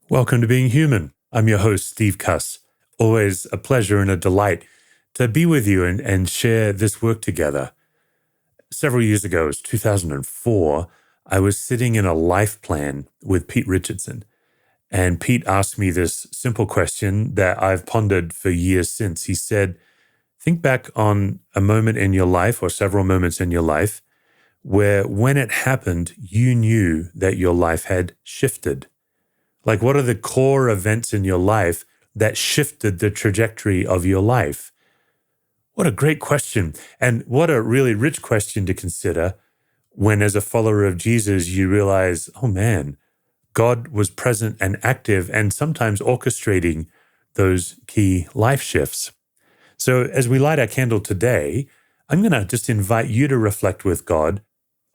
Welcome to Being Human. I'm your host, Steve Cuss. Always a pleasure and a delight to be with you and share this work together. Several years ago, it was 2004, I was sitting in a life plan with Pete Richardson. And Pete asked me this simple question that I've pondered for years since. He said, think back on a moment in your life or several moments in your life where when it happened, you knew that your life had shifted. Like, what are the core events in your life that shifted the trajectory of your life? What a great question. And what a really rich question to consider when, as a follower of Jesus, you realize, oh man, God was present and active and sometimes orchestrating those key life shifts. So as we light our candle today, I'm going to just invite you to reflect with God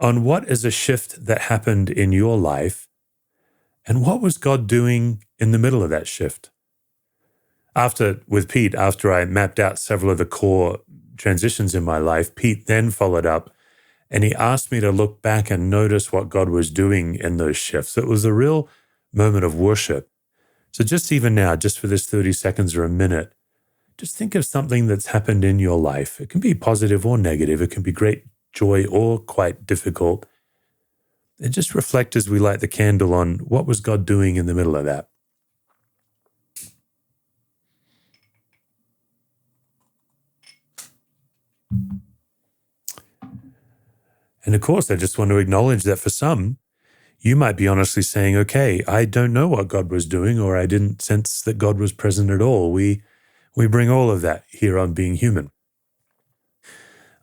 on what is a shift that happened in your life. And what was God doing in the middle of that shift? With Pete, after I mapped out several of the core transitions in my life, Pete then followed up and he asked me to look back and notice what God was doing in those shifts. It was a real moment of worship. So just even now, just for this 30 seconds or a minute, just think of something that's happened in your life. It can be positive or negative. It can be great joy or quite difficult. And just reflect as we light the candle on what was God doing in the middle of that. And of course, I just want to acknowledge that for some, you might be honestly saying, okay, I don't know what God was doing, or I didn't sense that God was present at all. We bring all of that here on Being Human.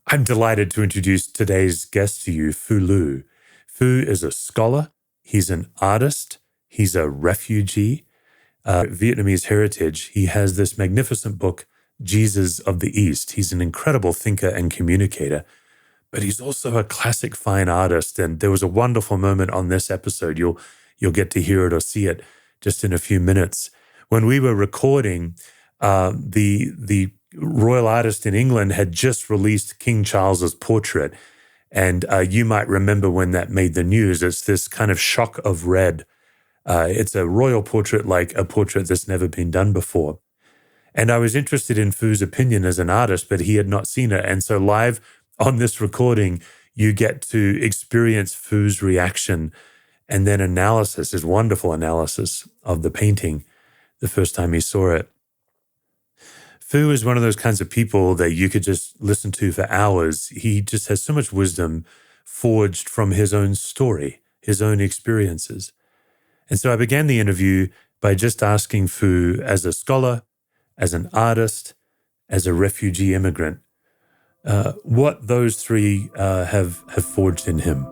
I'm delighted to introduce today's guest to you, Phuc Luu. Phuc is a scholar, he's an artist, he's a refugee, Vietnamese heritage. He has this magnificent book, Jesus of the East. He's an incredible thinker and communicator, but he's also a classic fine artist. And there was a wonderful moment on this episode. You'll get to hear it or see it just in a few minutes. When we were recording, the royal artist in England had just released King Charles's portrait. And you might remember when that made the news. It's this kind of shock of red. It's a royal portrait, like a portrait that's never been done before. And I was interested in Phuc's opinion as an artist, but he had not seen it. And so live on this recording, you get to experience Phuc's reaction and then analysis, his wonderful analysis of the painting the first time he saw it. Phuc is one of those kinds of people that you could just listen to for hours. He just has so much wisdom forged from his own story, his own experiences. And so I began the interview by just asking Phuc, as a scholar, as an artist, as a refugee immigrant, what those three have forged in him.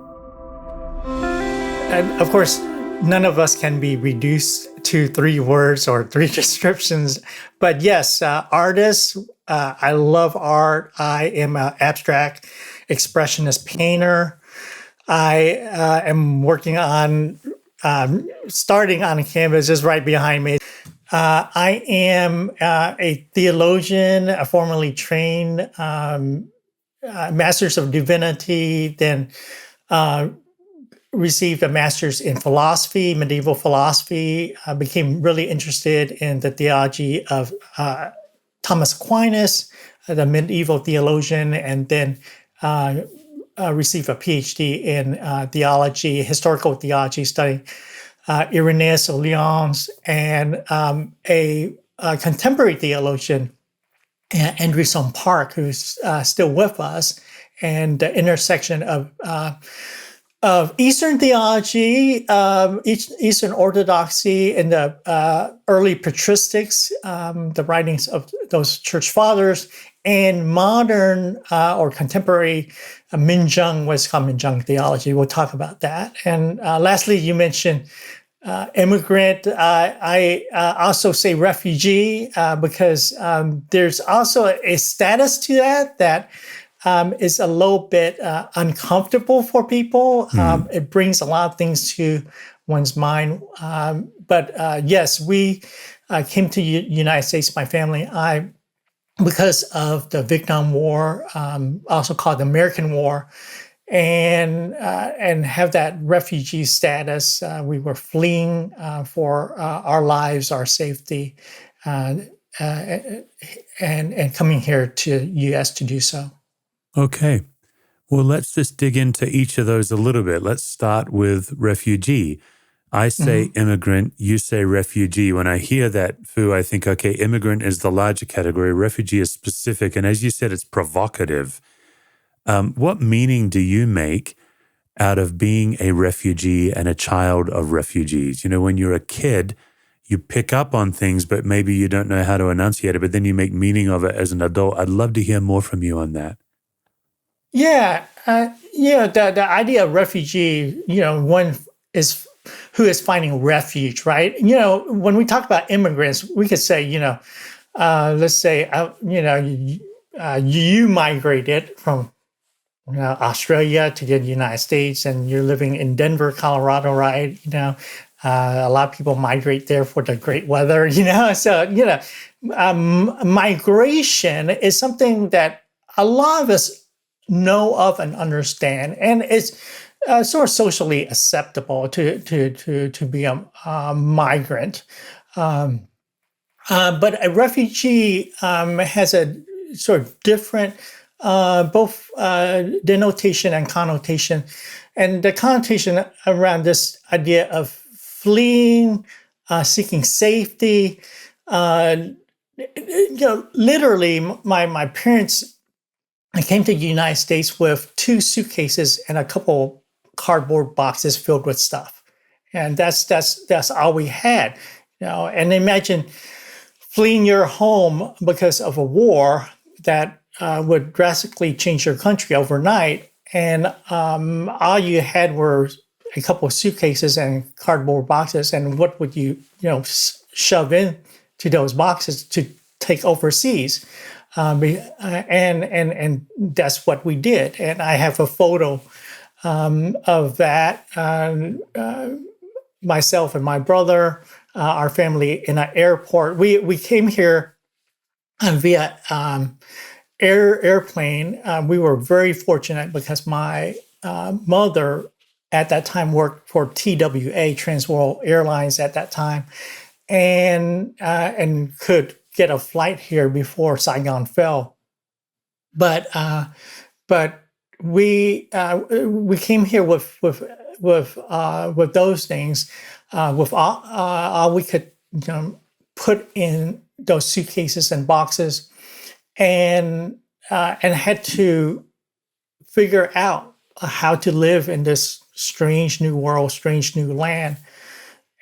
And of course, none of us can be reduced to 3 words or 3 descriptions. But yes, artist, I love art. I am an abstract expressionist painter. I am working on, starting on a canvas just right behind me. I am a theologian, a formerly trained Master's of Divinity, then received a master's in philosophy, medieval philosophy. I became really interested in the theology of Thomas Aquinas, the medieval theologian, and then received a PhD in theology, historical theology, studying Irenaeus of Lyons, and a contemporary theologian, Andreessen Park, who's still with us, and the intersection of Eastern theology, Eastern Orthodoxy, and the early patristics, the writings of those church fathers, and modern or contemporary Minjung, what's called Minjung theology. We'll talk about that. And lastly, you mentioned immigrant. I also say refugee because there's also a status to that is a little bit uncomfortable for people. It brings a lot of things to one's mind. But yes, we came to United States, my family. Because of the Vietnam War, also called the American War, and have that refugee status. We were fleeing for our lives, our safety, uh, uh, and coming here to U.S. to do so. Okay. Well, let's just dig into each of those a little bit. Let's start with refugee. I say Mhm. immigrant, you say refugee. When I hear that, Phu, I think, okay, immigrant is the larger category, refugee is specific. And as you said, it's provocative. What meaning do you make out of being a refugee and a child of refugees? You know, when you're a kid, you pick up on things, but maybe you don't know how to enunciate it, but then you make meaning of it as an adult. I'd love to hear more from you on that. Yeah, the idea of refugee, one is who is finding refuge, right? When we talk about immigrants, we could say, let's say, you migrated from Australia to the United States, and you're living in Denver, Colorado, right? A lot of people migrate there for the great weather, So, migration is something that a lot of us know of and understand, and it's sort of socially acceptable to be a migrant. Um, but a refugee has a sort of different, both denotation and connotation. And the connotation around this idea of fleeing, seeking safety. Uh, Literally, my parents came to the United States with two suitcases and a couple cardboard boxes filled with stuff, and that's all we had. And imagine fleeing your home because of a war that would drastically change your country overnight, and all you had were a couple of suitcases and cardboard boxes, and what would shove in to those boxes to take overseas? And that's what we did. And I have a photo of that. Myself and my brother, our family in an airport. We came here via airplane. We were very fortunate because my mother at that time worked for TWA, Trans World Airlines at that time, and could get a flight here before Saigon fell. But we came here with those things, with all we could put in those suitcases and boxes, and had to figure out how to live in this strange new world, strange new land.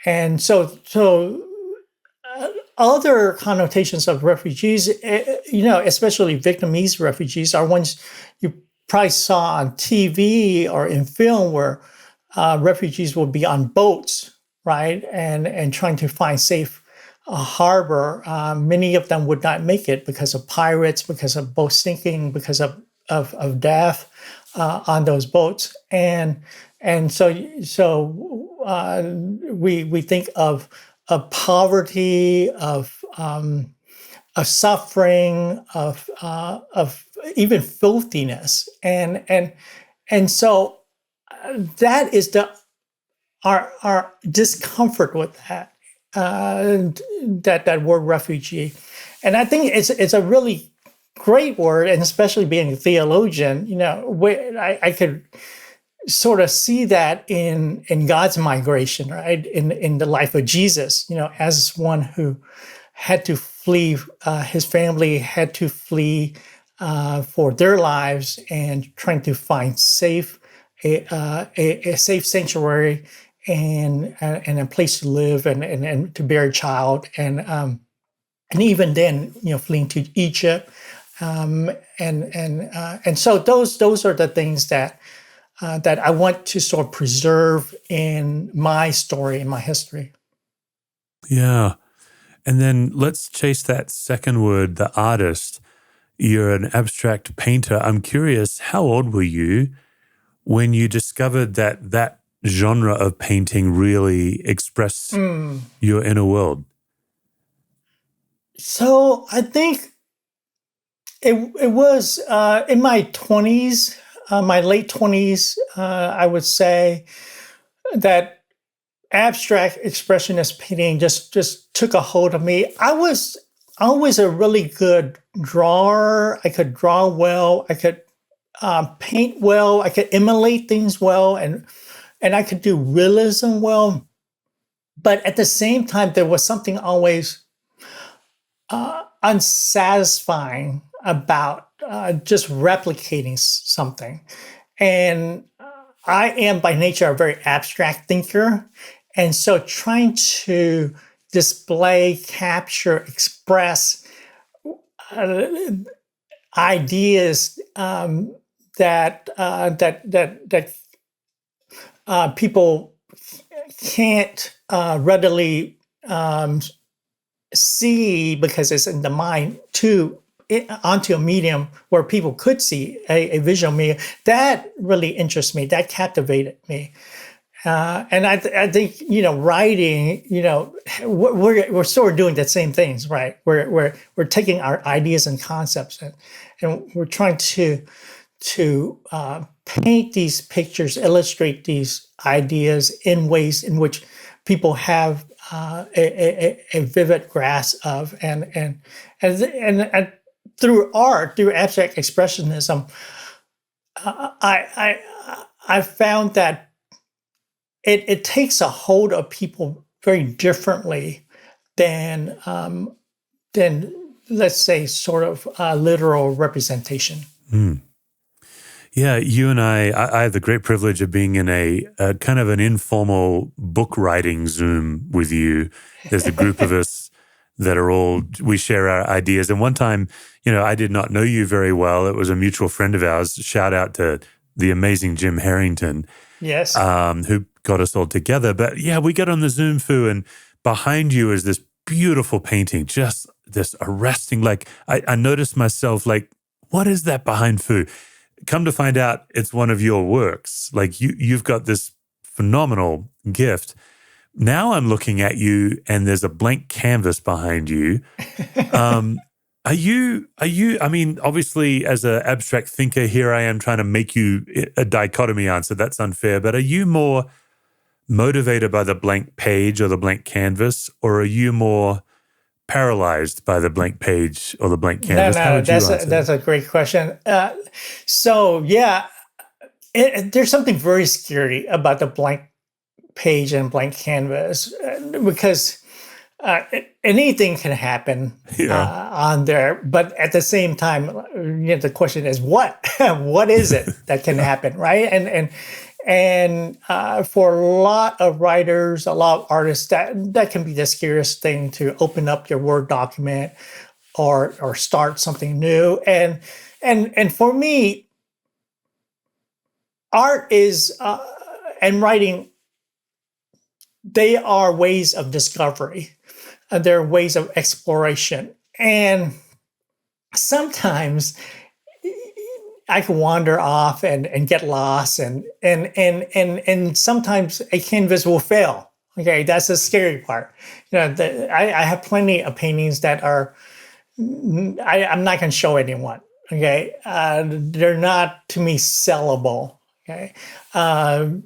And other connotations of refugees, especially Vietnamese refugees, are ones you probably saw on TV or in film, where refugees will be on boats, right, and trying to find safe harbor. Many of them would not make it because of pirates, because of boats sinking, because of death on those boats, and so we think of poverty, of suffering, of even filthiness, and so that is our discomfort with that word refugee. And I think it's a really great word, and especially being a theologian, I could sort of see that in God's migration, right? In the life of Jesus, as one who had to flee, his family had to flee for their lives, and trying to find a safe sanctuary and a place to live and to bear a child, and even then, fleeing to Egypt, and so those are the things that I want to sort of preserve in my story, in my history. Yeah. And then let's chase that second word, the artist. You're an abstract painter. I'm curious, how old were you when you discovered that that genre of painting really expressed Mm. your inner world? So I think it was in my 20s. my late 20s, I would say that abstract expressionist painting just took a hold of me. I was always a really good drawer. I could draw well. I could paint well. I could emulate things well, and I could do realism well. But at the same time, there was something always unsatisfying about just replicating something. And I am by nature a very abstract thinker. And so trying to display, capture, express ideas that people can't readily see because it's in the mind onto a medium where people could see a visual medium. That really interests me. That captivated me. And I think, writing, we're sort of doing the same things, right? We're taking our ideas and concepts and we're trying to paint these pictures, illustrate these ideas in ways in which people have a vivid grasp of, and through art, through abstract expressionism, I found that it takes a hold of people very differently than let's say sort of literal representation. Mm. Yeah, you and I have the great privilege of being in a kind of an informal book writing Zoom with you. There's a group of us that we share our ideas. And one time, I did not know you very well. It was a mutual friend of ours. Shout out to the amazing Jim Harrington. Yes. Who got us all together. But yeah, we got on the Zoom, Phu, and behind you is this beautiful painting, just this arresting, like I noticed myself like, what is that behind Phu? Come to find out, it's one of your works. Like you've got this phenomenal gift. Now I'm looking at you and there's a blank canvas behind you. Are you, I mean, obviously as an abstract thinker, here I am trying to make you a dichotomy answer. That's unfair. But are you more motivated by the blank page or the blank canvas, or are you more paralyzed by the blank page or the blank canvas? How would you answer? That's a great question. So yeah, there's something very scary about the blank page and blank canvas because anything can happen on there. But at the same time, the question is what? What is it that can happen, right? And for a lot of writers, a lot of artists, that can be the scariest thing, to open up your Word document or start something new. And for me, art is and writing, they are ways of discovery. They're ways of exploration. And sometimes I can wander off and get lost, and sometimes a canvas will fail. Okay, that's the scary part. I have plenty of paintings that are I'm not going to show anyone. Okay, they're not to me sellable. Okay, the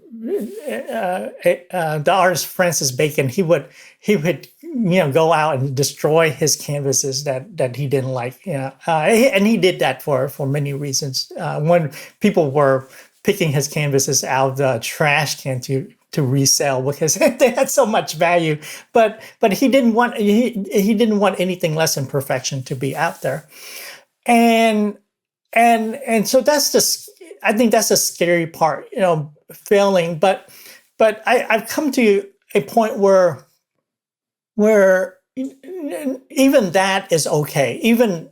artist Francis Bacon, he would go out and destroy his canvases that he didn't like. And he did that for many reasons. When people were picking his canvases out of the trash can to resell because they had so much value, but he didn't want anything less than perfection to be out there, and so I think that's the scary part, failing. But I've come to a point where even that is okay. Even,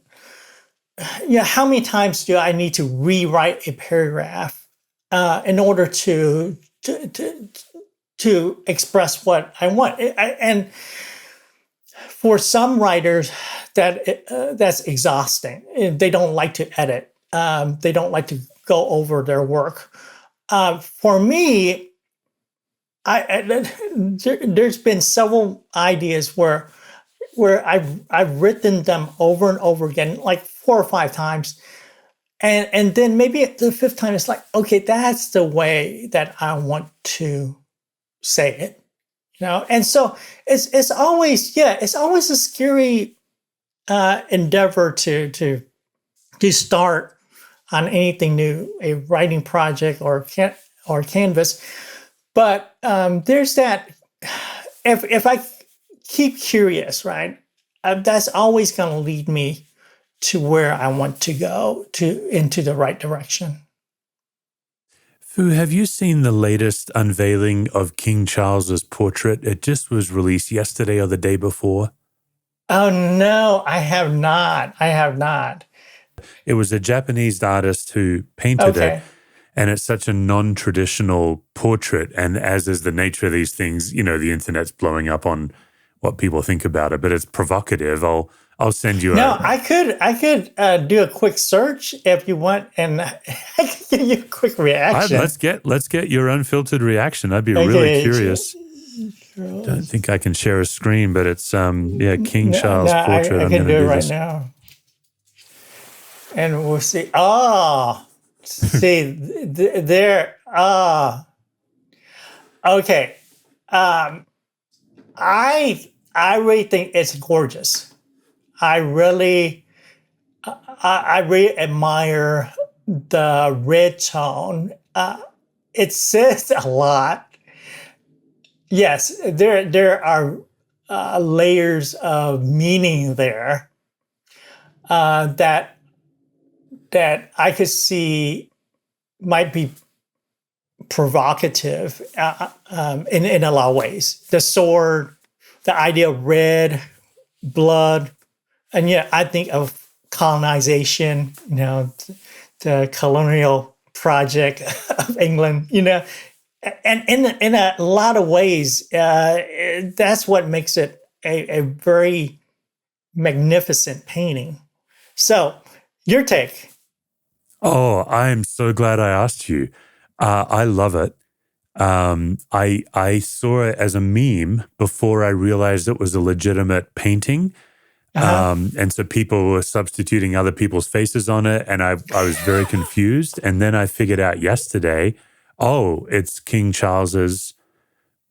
how many times do I need to rewrite a paragraph in order to express what I want? And for some writers, that's exhausting. They don't like to edit. They don't like to go over their work. For me, there's been several ideas where I've written them over and over again, like 4 or 5 times, And then maybe at the fifth time, it's like, okay, that's the way that I want to say it, And so it's always, it's always a scary endeavor to start on anything new, a writing project or canvas. But there's that. If I keep curious, right, that's always going to lead me to where I want to go into the right direction. Phu, have you seen the latest unveiling of King Charles's portrait? It just was released yesterday or the day before. Oh no, I have not. I have not. It was a Japanese artist who painted it, Okay. and it's such a non-traditional portrait. And as is the nature of these things, the internet's blowing up on what people think about it, but it's provocative. I'll send you No, I could do a quick search if you want, and I could give you a quick reaction. Let's get your unfiltered reaction. I'd be really Okay. curious. Don't think I can share a screen, but it's King Charles No, portrait. I I'm can going to do it do right this. now, and we'll see. Oh, see there. Okay. I really think it's gorgeous. I really admire the red tone. It says a lot. Yes, there are layers of meaning there that I could see might be provocative in a lot of ways. The sword, the idea of red blood, and I think of colonization. The colonial project of England. And in a lot of ways, that's what makes it a very magnificent painting. So, your take? Oh, I'm so glad I asked you. I love it. I saw it as a meme before I realized it was a legitimate painting. And so people were substituting other people's faces on it, and I was very confused. And then I figured out yesterday, it's King Charles's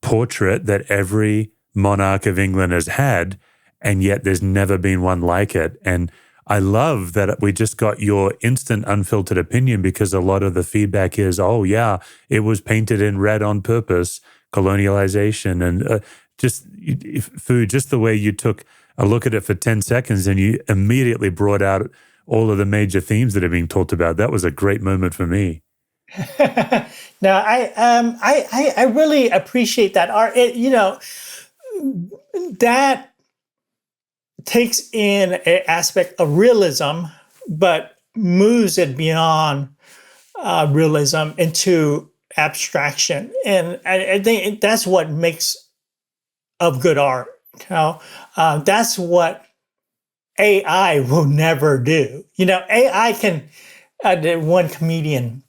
portrait that every monarch of England has had, and yet there's never been one like it. And I love that we just got your instant unfiltered opinion, because a lot of the feedback is, it was painted in red on purpose, colonialization, and just the way you took a look at it for 10 seconds and you immediately brought out all of the major themes that are being talked about. That was a great moment for me. Now, I really appreciate that art. That takes in an aspect of realism, but moves it beyond realism into abstraction, and I think that's what makes of good art. That's what AI will never do. AI can. One comedian,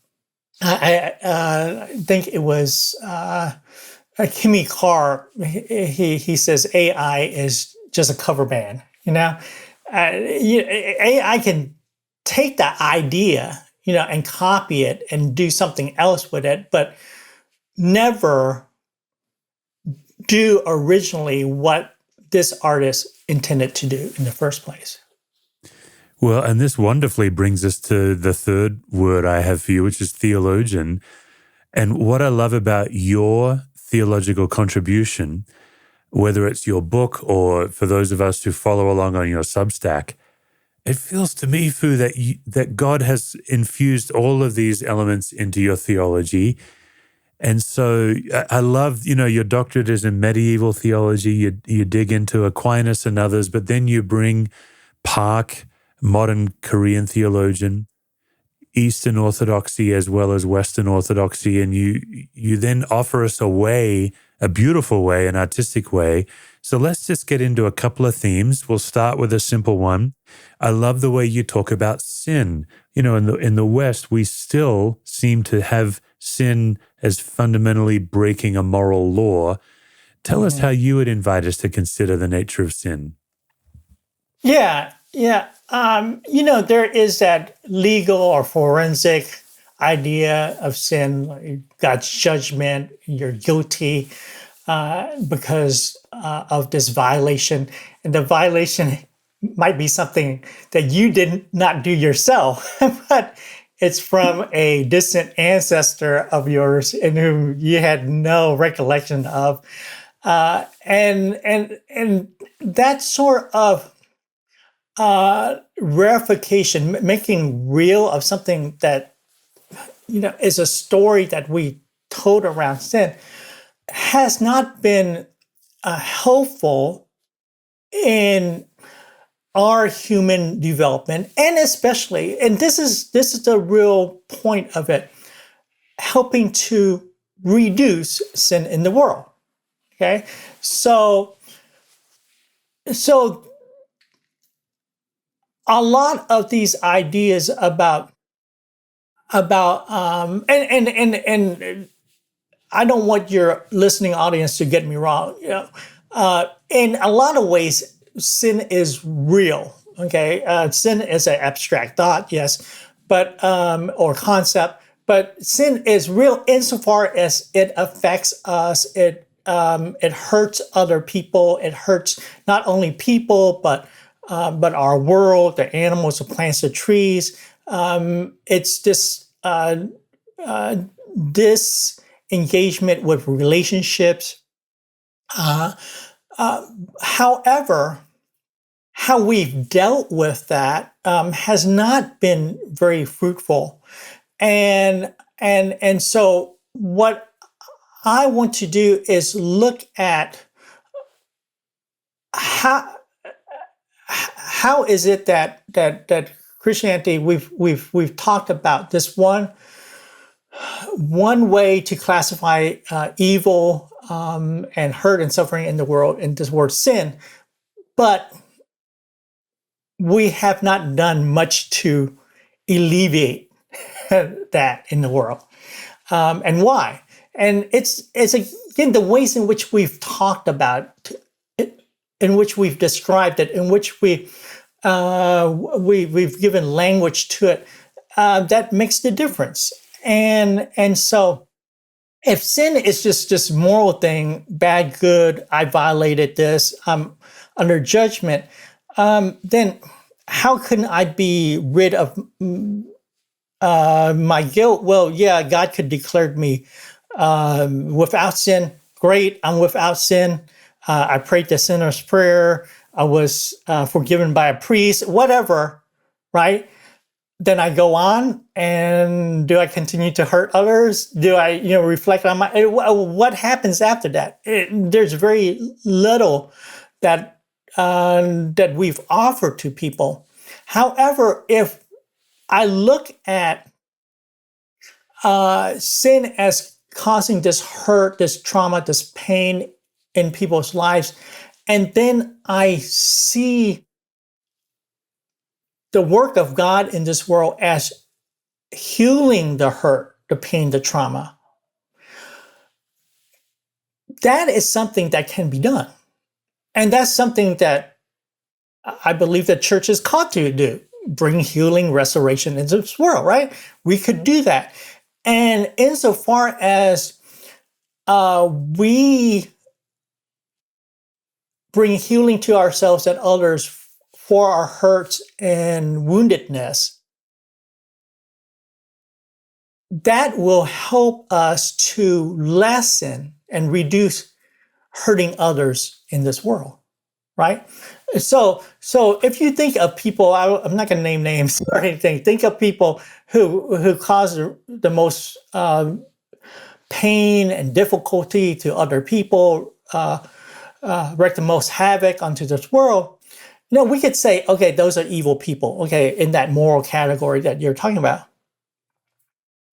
I think it was Kimmy Carr. He says AI is just a cover band. AI can take that idea, and copy it and do something else with it, but never do originally what this artist intended to do in the first place. Well, and this wonderfully brings us to the third word I have for you, which is theologian. And what I love about your theological contribution, whether it's your book or for those of us who follow along on your Substack, it feels to me, Phu, that God has infused all of these elements into your theology. And so I love, your doctorate is in medieval theology. You dig into Aquinas and others, but then you bring Phuc, modern Korean theologian, Eastern Orthodoxy as well as Western Orthodoxy, and you then offer us a beautiful way, an artistic way. So let's just get into a couple of themes. We'll start with a simple one. I love the way you talk about sin. In the West, we still seem to have sin as fundamentally breaking a moral law. Tell us how you would invite us to consider the nature of sin. Yeah, Yeah. There is that legal or forensic idea of sin, like God's judgment, you're guilty because of this violation. And the violation might be something that you did not do yourself, but it's from a distant ancestor of yours and whom you had no recollection of. And that sort of verification, making real of something that is a story that we told around sin, has not been helpful in our human development, and especially, and this is the real point of it, helping to reduce sin in the world. Okay, so a lot of these ideas about and I don't want your listening audience to get me wrong. In a lot of ways, sin is real. Okay, sin is an abstract thought, yes, but or concept, but sin is real insofar as it affects us. It hurts other people. It hurts not only people, but our world, the animals, the plants, the trees. It's this disengagement with relationships. Uh, However, how we've dealt with that has not been very fruitful, and so what I want to do is look at how is it that Christianity, we've talked about this one way to classify evil and hurt and suffering in the world, in this word sin, but we have not done much to alleviate that in the world. And why? And it's again the ways in which we've talked about it, in which we've described it, in which we've given language to it, that makes the difference. And so if sin is just this moral thing, bad, good, I violated this, I'm under judgment, then how can I be rid of my guilt? Well, yeah, God could declare me without sin. Great, I'm without sin. I prayed the sinner's prayer. I was forgiven by a priest, whatever, right? Then I go on, and do I continue to hurt others? Do I, reflect on what happens after that? There's very little that that we've offered to people. However, if I look at sin as causing this hurt, this trauma, this pain in people's lives, and then I see the work of God in this world as healing the hurt, the pain, the trauma, that is something that can be done. And that's something that I believe the church is called to do, bring healing, restoration into this world, right? We could do that. And insofar as we bring healing to ourselves and others for our hurts and woundedness, that will help us to lessen and reduce hurting others in this world, right? So if you think of people, I'm not going to name names or anything. Think of people who cause the most pain and difficulty to other people, wreak the most havoc onto this world. We could say, okay, those are evil people, okay, in that moral category that you're talking about.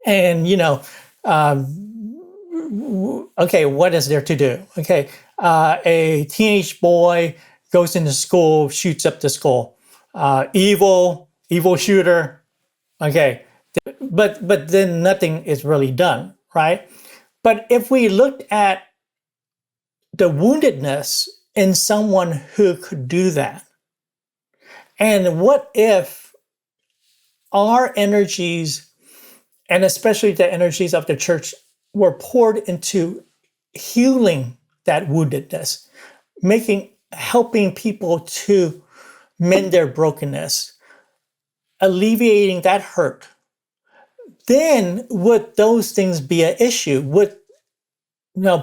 And, okay, what is there to do? Okay, a teenage boy goes into school, shoots up the school. Evil shooter. Okay, but then nothing is really done, right? But if we looked at the woundedness in someone who could do that, And what if our energies, and especially the energies of the church, were poured into healing that woundedness, helping people to mend their brokenness, alleviating that hurt? Then would those things be an issue? Would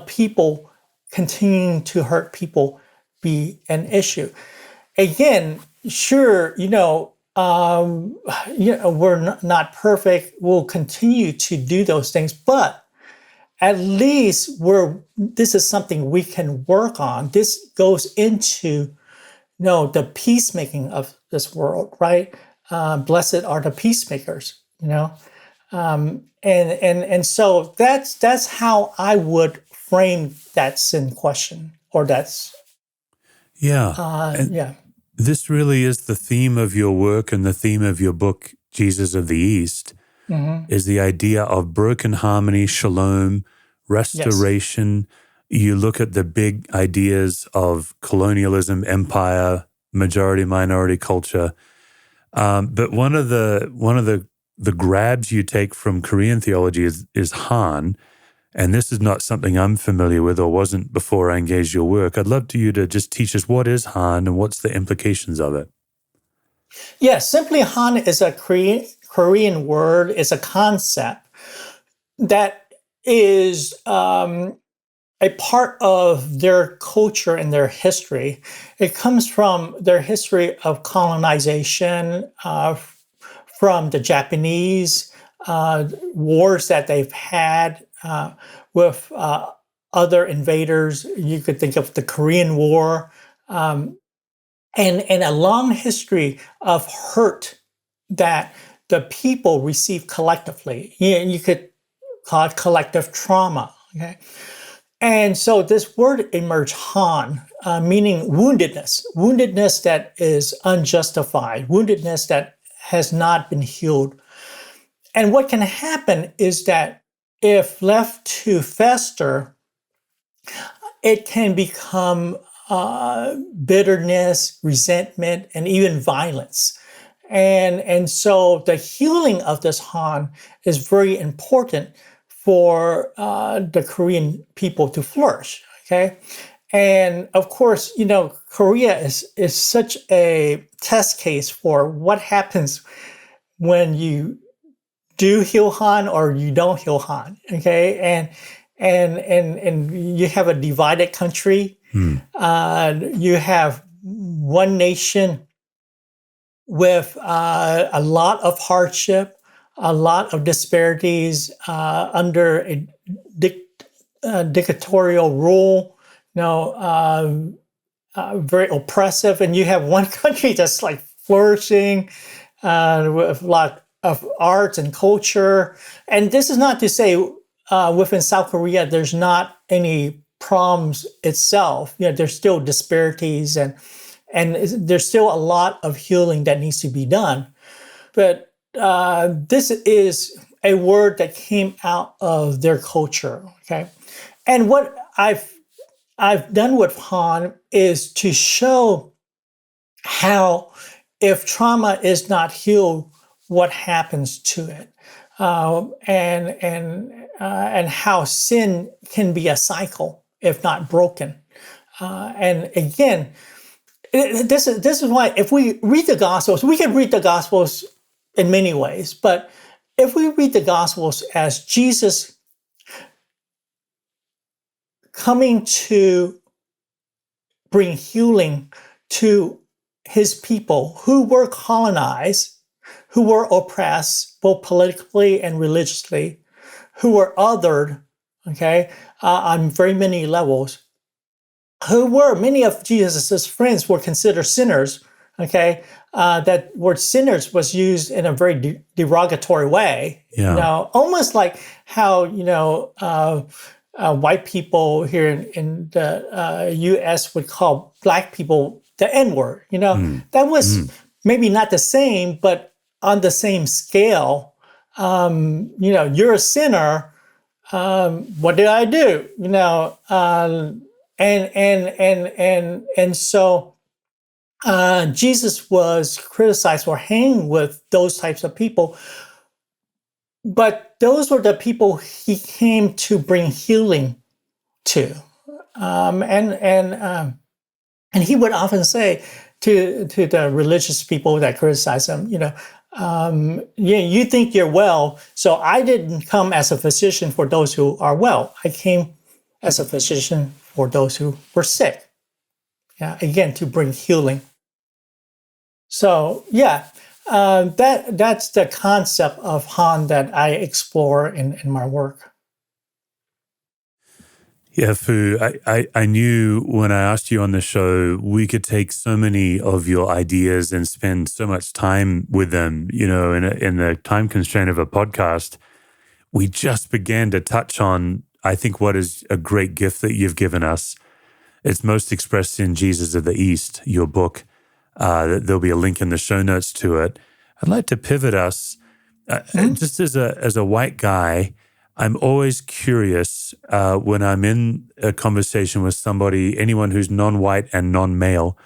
people continuing to hurt people be an issue? Again, sure, we're not perfect. We'll continue to do those things, but at least this is something we can work on. This goes into the peacemaking of this world, right? Blessed are the peacemakers, and so that's how I would frame that sin question, or that's Yeah. And yeah. this really is the theme of your work and the theme of your book, Jesus of the East, Hmm. is the idea of broken harmony, shalom, Yes. restoration. You look at the big ideas of colonialism, empire, majority minority culture. But one of the grabs you take from Korean theology is Han, and this is not something I'm familiar with or wasn't before I engaged your work. I'd love you to just teach us what is Han and what's the implications of it. Yeah, simply Han is a Korean word, is a concept that is a part of their culture and their history. It comes from their history of colonization, from the Japanese, wars that they've had with other invaders. You could think of the Korean War, um, and a long history of hurt that the people receive collectively. You could call it collective trauma. Okay. And so this word emerged, Han, meaning woundedness that is unjustified, woundedness that has not been healed. And what can happen is that if left to fester, it can become bitterness, resentment, and even violence. And so the healing of this Han is very important for the Korean people to flourish. Okay. And of course, Korea is such a test case for what happens when you do heal Han or you don't heal Han. Okay. And you have a divided country. Hmm. You have one nation with a lot of hardship, a lot of disparities under a dictatorial rule, very oppressive. And you have one country that's like flourishing with a lot of arts and culture. And this is not to say within South Korea, there's not any problems itself. There's still disparities and there's still a lot of healing that needs to be done. But this is a word that came out of their culture. Okay. And what I've done with Han is to show how, if trauma is not healed, what happens to it, and how sin can be a cycle if not broken. And again, this is why if we read the Gospels, we can read the Gospels in many ways, but if we read the Gospels as Jesus coming to bring healing to his people who were colonized, who were oppressed, both politically and religiously, who were othered, okay, on very many levels, many of Jesus's friends were considered sinners, okay, that word sinners was used in a very derogatory way, Yeah. almost like how, white people here in the U.S. would call black people the N-word. Hmm. That was Hmm. maybe not the same, but on the same scale. You're a sinner. What did I do? And so Jesus was criticized for hanging with those types of people, but those were the people he came to bring healing to. And he would often say to the religious people that criticize him, yeah, you think you're well, so I didn't come as a physician for those who are well. I came as a physician for those who were sick. Yeah, again, to bring healing. So yeah, that's the concept of Han that I explore in my work. Yeah, Fu, I knew when I asked you on the show, we could take so many of your ideas and spend so much time with them, in the time constraint of a podcast. We just began to touch on, I think, what is a great gift that you've given us. It's most expressed in Jesus of the East, your book. There'll be a link in the show notes to it. I'd like to pivot us, just as a white guy. I'm always curious when I'm in a conversation with somebody, anyone who's non-white and non-male.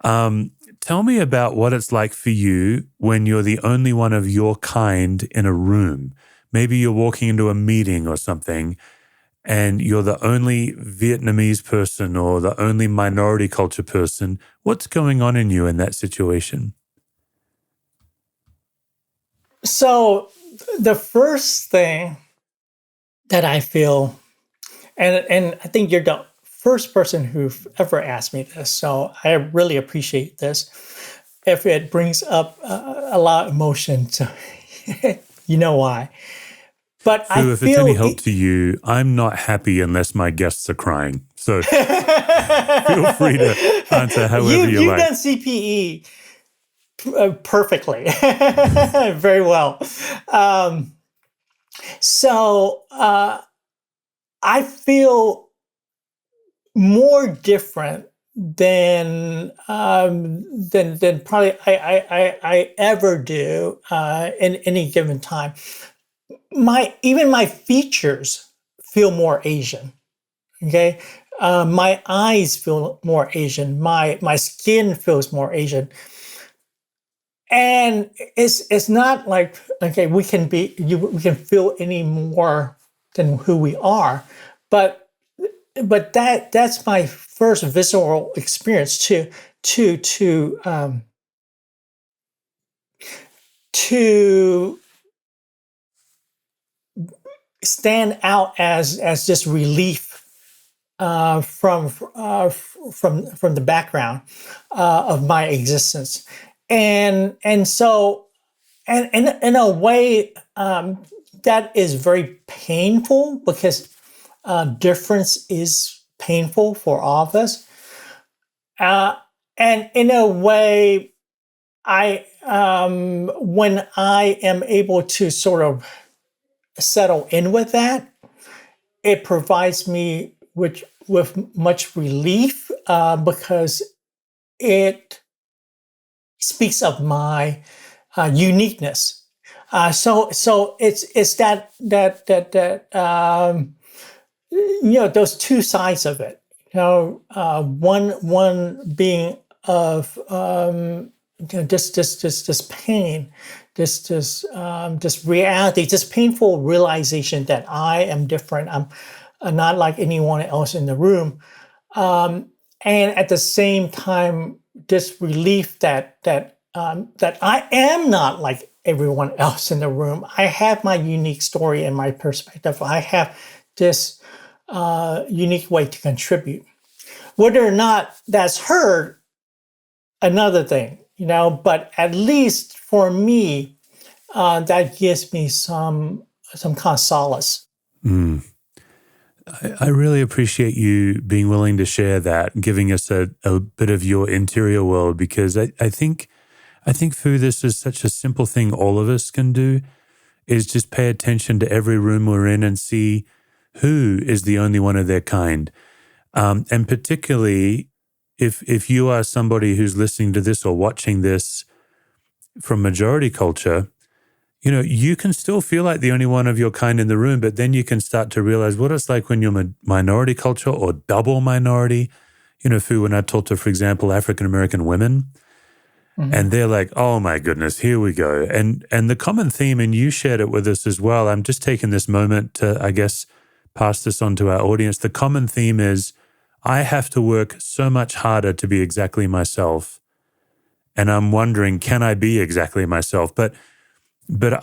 Tell me about what it's like for you when you're the only one of your kind in a room. Maybe you're walking into a meeting or something, and you're the only Vietnamese person or the only minority culture person. What's going on in you in that situation? So the first thing that I feel, and I think you're the first person who've ever asked me this, so I really appreciate this. If it brings up a lot of emotion, so you know why. But I Fu, if it's any feel help to you, I'm not happy unless my guests are crying. So feel free to answer however you you've like. done CPE perfectly, very well. Um, so I feel more different than probably I ever do in any given time. Even my features feel more Asian. Okay, my eyes feel more Asian. My skin feels more Asian, and it's not like, okay, we can feel any more than who we are, but that's my first visceral experience to to um, to stand out as just relief from the background of my existence, and so, and in a way, that is very painful because difference is painful for all of us. Uh, and in a way, I when I am able to sort of settle in with that, it provides me with much relief because it speaks of my uniqueness. So it's that those two sides of it. One being of this pain, this reality, this painful realization that I am different. I'm not like anyone else in the room, and at the same time, this relief that I am not like everyone else in the room. I have my unique story and my perspective. I have this unique way to contribute. Whether or not that's heard, another thing, but at least for me, that gives me some kind of solace. Mm. I really appreciate you being willing to share that, giving us a bit of your interior world, because I think Fu, this is such a simple thing all of us can do, is just pay attention to every room we're in and see who is the only one of their kind. And particularly if you are somebody who's listening to this or watching this from majority culture, you can still feel like the only one of your kind in the room, but then you can start to realize what it's like when you're minority culture or double minority. Phu, when I talk to, for example, African American women, Mhm. and they're like, "Oh my goodness, here we go." And the common theme, and you shared it with us as well. I'm just taking this moment to, I guess, pass this on to our audience. The common theme is, I have to work so much harder to be exactly myself, and I'm wondering, can I be exactly myself? But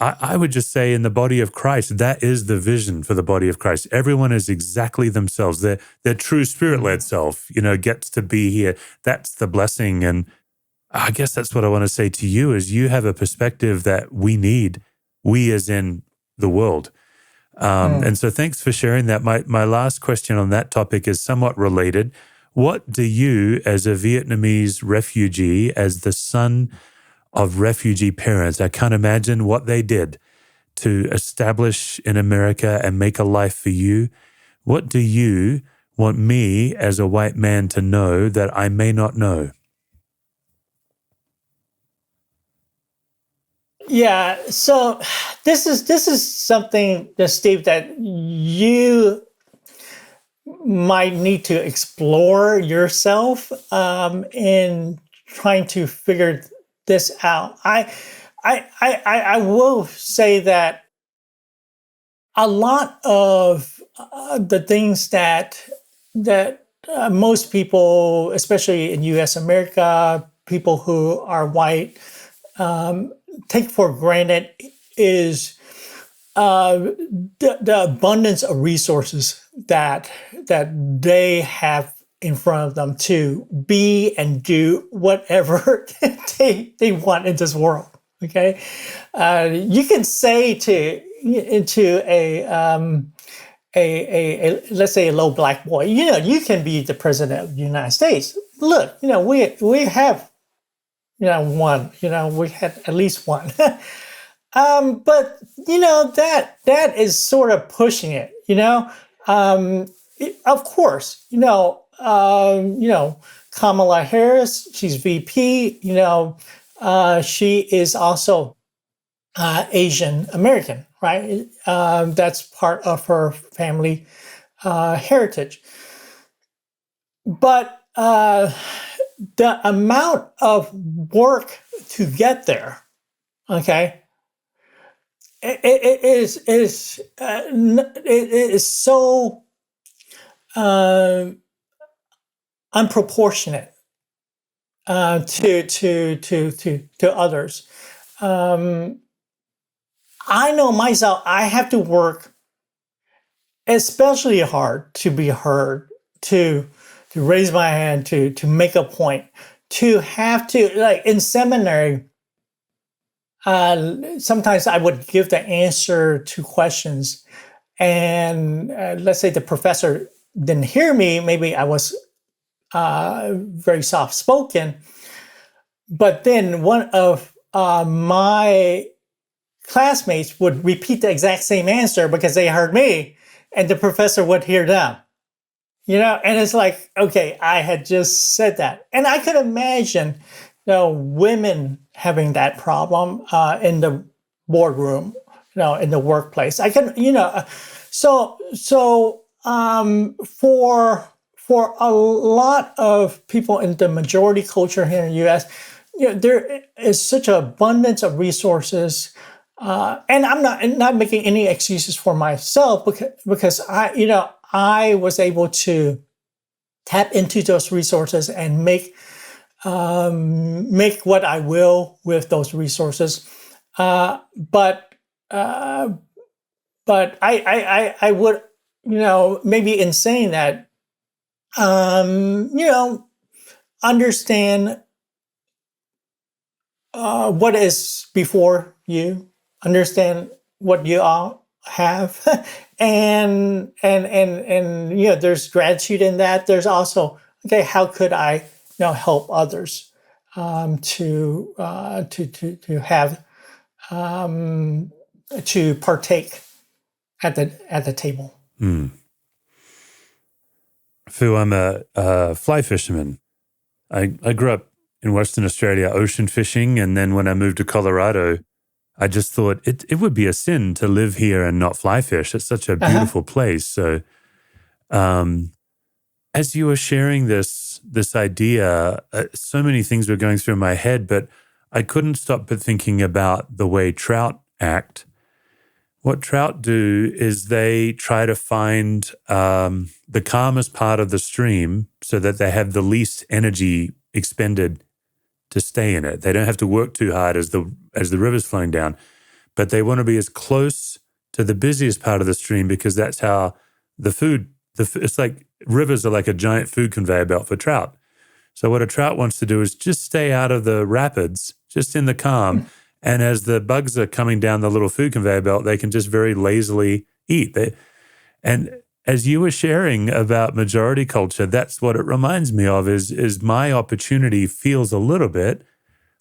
I would just say, in the body of Christ, that is the vision for the body of Christ. Everyone is exactly themselves. Their true spirit-led Mhm. self, gets to be here. That's the blessing. And I guess that's what I want to say to you is you have a perspective that we need, we as in the world. Mm. And so thanks for sharing that. My last question on that topic is somewhat related. What do you, as a Vietnamese refugee, as the son of refugee parents, I can't imagine what they did to establish in America and make a life for you. What do you want me as a white man to know that I may not know? Yeah, so this is something that Steve, that you might need to explore yourself in trying to figure this out. I will say that a lot of the things that most people, especially in U.S. America, people who are white, um, take for granted is the abundance of resources that they have in front of them to be and do whatever they want in this world. Okay, you can say to a let's say a low black boy, you can be the president of the United States. Look, we have one, we had at least one. But that is sort of pushing it. Of course, Kamala Harris, she's VP. She is also Asian American, right? That's part of her family heritage. But the amount of work to get there, okay, it is so uh, unproportionate to others. Um, I know myself. I have to work especially hard to be heard, to raise my hand, to make a point, to have to, like in seminary. Sometimes I would give the answer to questions, and let's say the professor didn't hear me. Maybe I was very soft spoken, but then one of my classmates would repeat the exact same answer because they heard me, and the professor would hear them. And it's like, okay, I had just said that, and I could imagine, women having that problem in the boardroom, in the workplace. I can, for a lot of people in the majority culture here in the U.S., there is such an abundance of resources, and I'm not making any excuses for myself because I was able to tap into those resources and make what I will with those resources. But I would, maybe in saying that, understand what is before you, understand what you all have, and there's gratitude in that. There's also, okay, how could I, help others to have to partake at the table. Hmm. Phu, I'm a fly fisherman. I grew up in Western Australia ocean fishing, and then when I moved to Colorado, I just thought it would be a sin to live here and not fly fish. It's such a Uh-huh. beautiful place. So um, As you were sharing this idea, so many things were going through my head, but I couldn't stop but thinking about the way trout act. What trout do is they try to find the calmest part of the stream so that they have the least energy expended to stay in it. They don't have to work too hard as the river's flowing down, but they want to be as close to the busiest part of the stream because that's how it's like rivers are like a giant food conveyor belt for trout. So what a trout wants to do is just stay out of the rapids, just in the calm. And as the bugs are coming down the little food conveyor belt, they can just very lazily eat. And as you were sharing about majority culture, that's what it reminds me of is my opportunity feels a little bit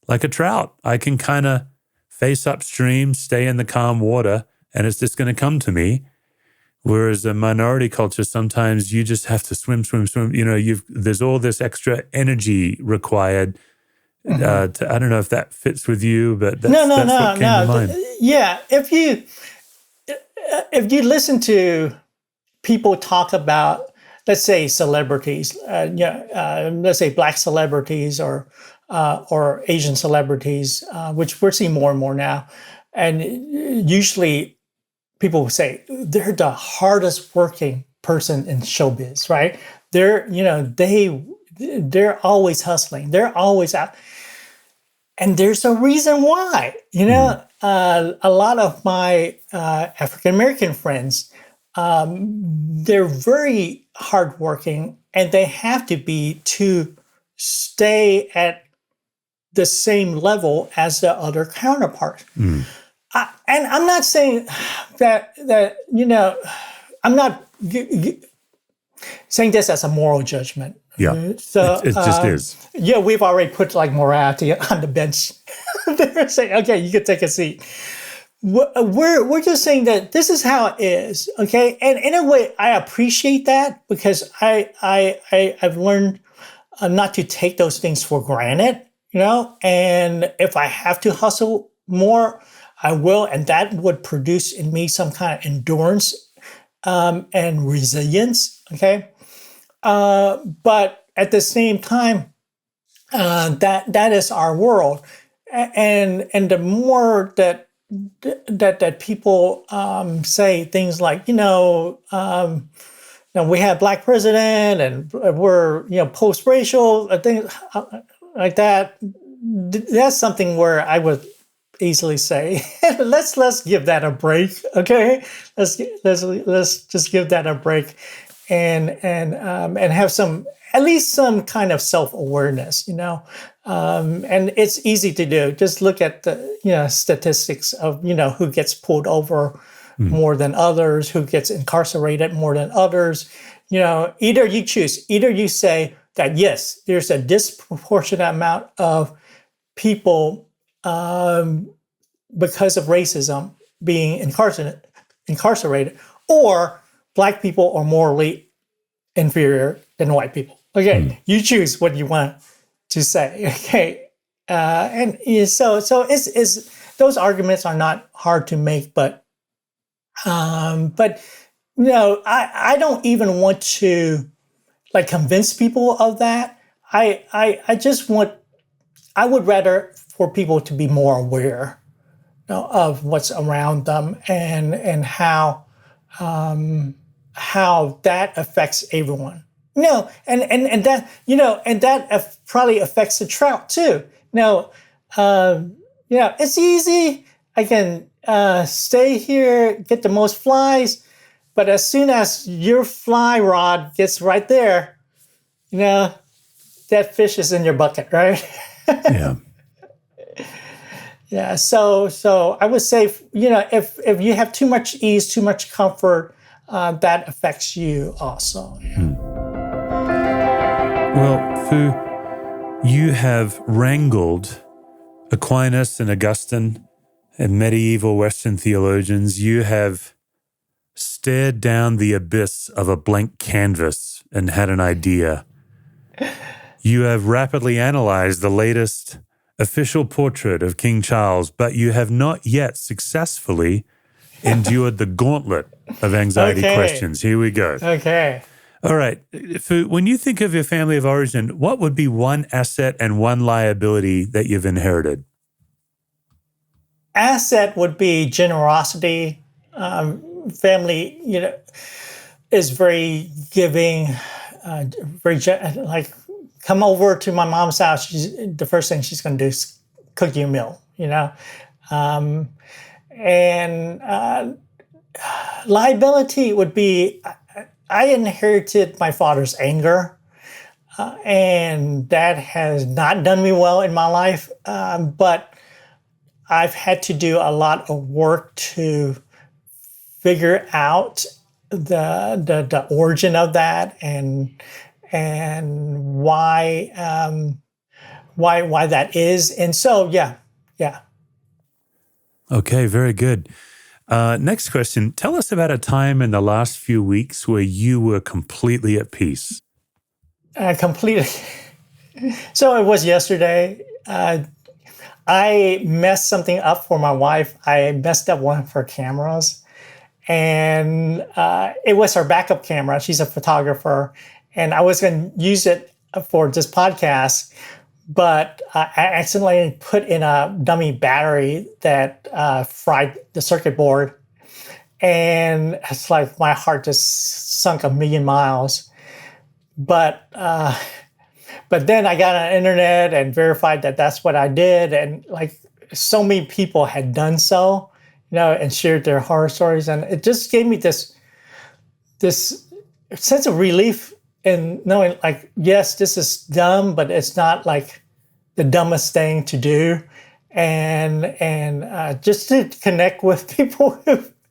like a trout. I can kind of face upstream, stay in the calm water, and it's just going to come to me. Whereas a minority culture, sometimes you just have to swim. There's all this extra energy required. I don't know if that fits with you, but that's what came to mind. Yeah, if you listen to people talk about, let's say, celebrities, let's say Black celebrities or Asian celebrities, which we're seeing more and more now, and usually people will say they're the hardest working person in showbiz, right? They're always hustling. They're always out. And there's a reason why. A lot of my African-American friends, they're very hardworking, and they have to be to stay at the same level as the other counterparts. And I'm not saying that I'm not saying this as a moral judgment. Yeah, so it just is. Yeah, we've already put like morality on the bench. They're saying, okay, you can take a seat. We're just saying that this is how it is, okay? And in a way, I appreciate that because I've learned not to take those things for granted, And if I have to hustle more, I will, and that would produce in me some kind of endurance and resilience, okay? But at the same time, that is our world, and the more that people say things like, we have Black president and we're post-racial, things like that. That's something where I would easily say, let's give that a break, okay? Let's just give that a break, and have at least some kind of self-awareness, and it's easy to do. Just look at the statistics of who gets pulled over more than others, who gets incarcerated more than others. Either you choose, either you say that yes, there's a disproportionate amount of people because of racism being incarcerated, or Black people are morally inferior than white people. Okay, you choose what you want to say. Okay, so it's those arguments are not hard to make, but I don't even want to convince people of that. I would rather for people to be more aware of what's around them and how that affects everyone. And that and that probably affects the trout too. It's easy. I can stay here, get the most flies, but as soon as your fly rod gets right there, that fish is in your bucket, right? Yeah. Yeah. So I would say, if you have too much ease, too much comfort, that affects you also. Yeah. Well, Phu, you have wrangled Aquinas and Augustine and medieval Western theologians. You have stared down the abyss of a blank canvas and had an idea. You have rapidly analyzed the latest official portrait of King Charles, but you have not yet successfully endured the gauntlet of anxiety questions. Here we go. Okay. All right. When you think of your family of origin, what would be one asset and one liability that you've inherited? Asset would be generosity. Family, is very giving, like come over to my mom's house. The first thing she's going to do is cook you a meal, Um, and liability would be I inherited my father's anger, and that has not done me well in my life. But I've had to do a lot of work to figure out the origin of that and why that is. And so yeah. Okay, very good. Next question. Tell us about a time in the last few weeks where you were completely at peace. Completely. So it was yesterday. I messed something up for my wife. I messed up one of her cameras, and it was her backup camera. She's a photographer, and I was going to use it for this podcast, but I accidentally put in a dummy battery that fried the circuit board, and it's like my heart just sunk a million miles. But then I got on the internet and verified that that's what I did, and like so many people had done so, and shared their horror stories, and it just gave me this sense of relief in knowing, like, yes, this is dumb, but it's not like the dumbest thing to do, and just to connect with people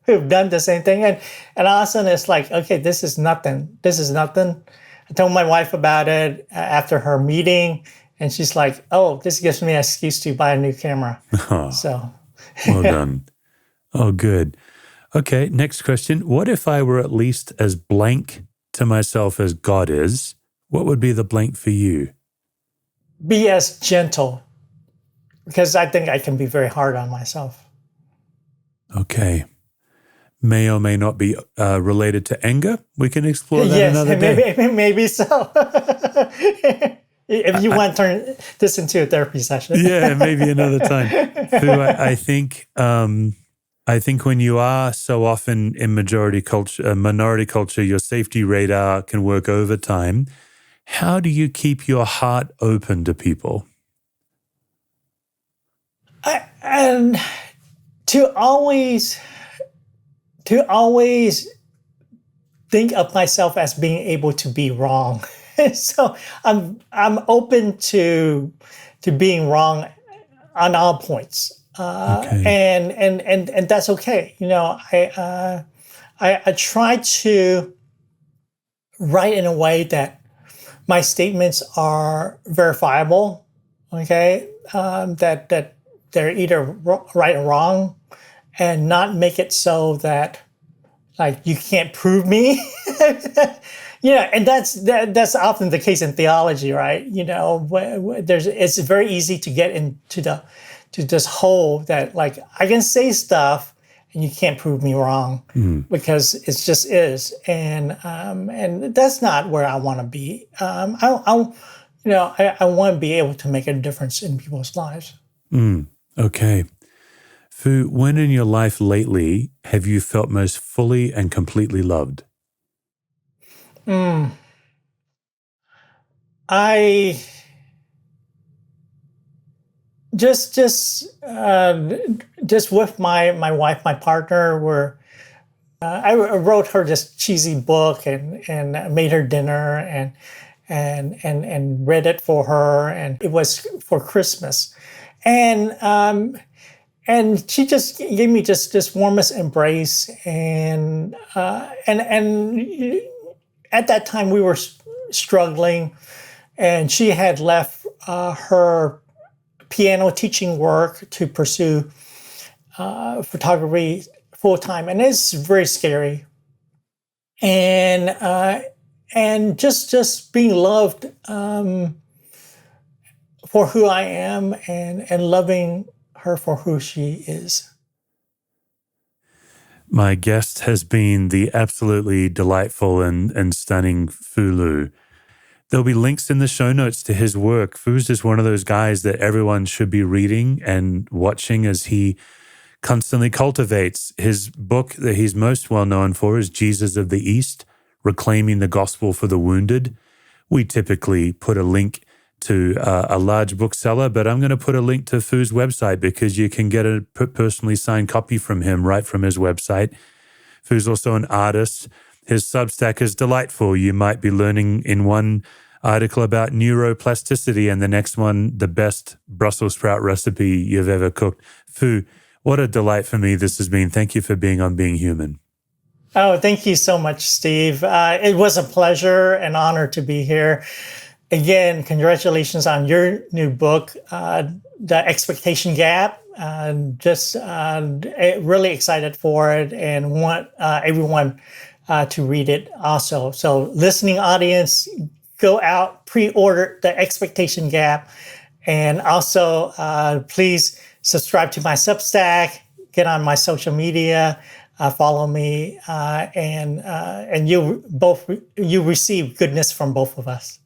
who've done the same thing, and all of a sudden it's like, okay, this is nothing. This is nothing. I told my wife about it after her meeting, and she's like, "Oh, this gives me an excuse to buy a new camera." Oh, So, well done. Oh, good. Okay, next question. What if I were at least as blank to myself as God is? What would be the blank for you? be as gentle, because I think I can be very hard on myself. Okay. May or may not be related to anger. We can explore that Yes, another day. maybe so. If you want to turn this into a therapy session. Yeah, maybe another time. Phu, I think when you are so often in minority culture, your safety radar can work overtime. How do you keep your heart open to people? And to always think of myself as being able to be wrong. So I'm open to being wrong on all points, Okay. and that's okay. I try to write in a way that my statements are verifiable. Okay, that they're either right or wrong, and not make it so that, like, you can't prove me. And that's often the case in theology, right? It's very easy to get into to this hole that, like, I can say stuff and you can't prove me wrong because it just is, and that's not where I want to be. I want to be able to make a difference in people's lives. Okay. Phu, when in your life lately have you felt most fully and completely loved? I just with my wife, my partner, where I wrote her this cheesy book and made her dinner and read it for her, and it was for Christmas, and she just gave me just this warmest embrace, and at that time we were struggling, and she had left her piano teaching work to pursue photography full time, and it's very scary. And just being loved for who I am, and loving her for who she is. My guest has been the absolutely delightful and stunning Phu Luu. There'll be links in the show notes to his work. Phu's just one of those guys that everyone should be reading and watching as he constantly cultivates. His book that he's most well known for is Jesus of the East, Reclaiming the Gospel for the Wounded. We typically put a link to a large bookseller, but I'm going to put a link to Phu's website because you can get a personally signed copy from him right from his website. Phu's also an artist. His Substack is delightful. You might be learning in one article about neuroplasticity and the next one, the best Brussels sprout recipe you've ever cooked. Phu, what a delight for me this has been. Thank you for being on Being Human. Oh, thank you so much, Steve. It was a pleasure and honor to be here. Again, congratulations on your new book, The Expectation Gap. Just really excited for it and want everyone to read it also. So listening audience, go out, pre-order The Expectation Gap. And also, please subscribe to my Substack, get on my social media, follow me, and you receive goodness from both of us.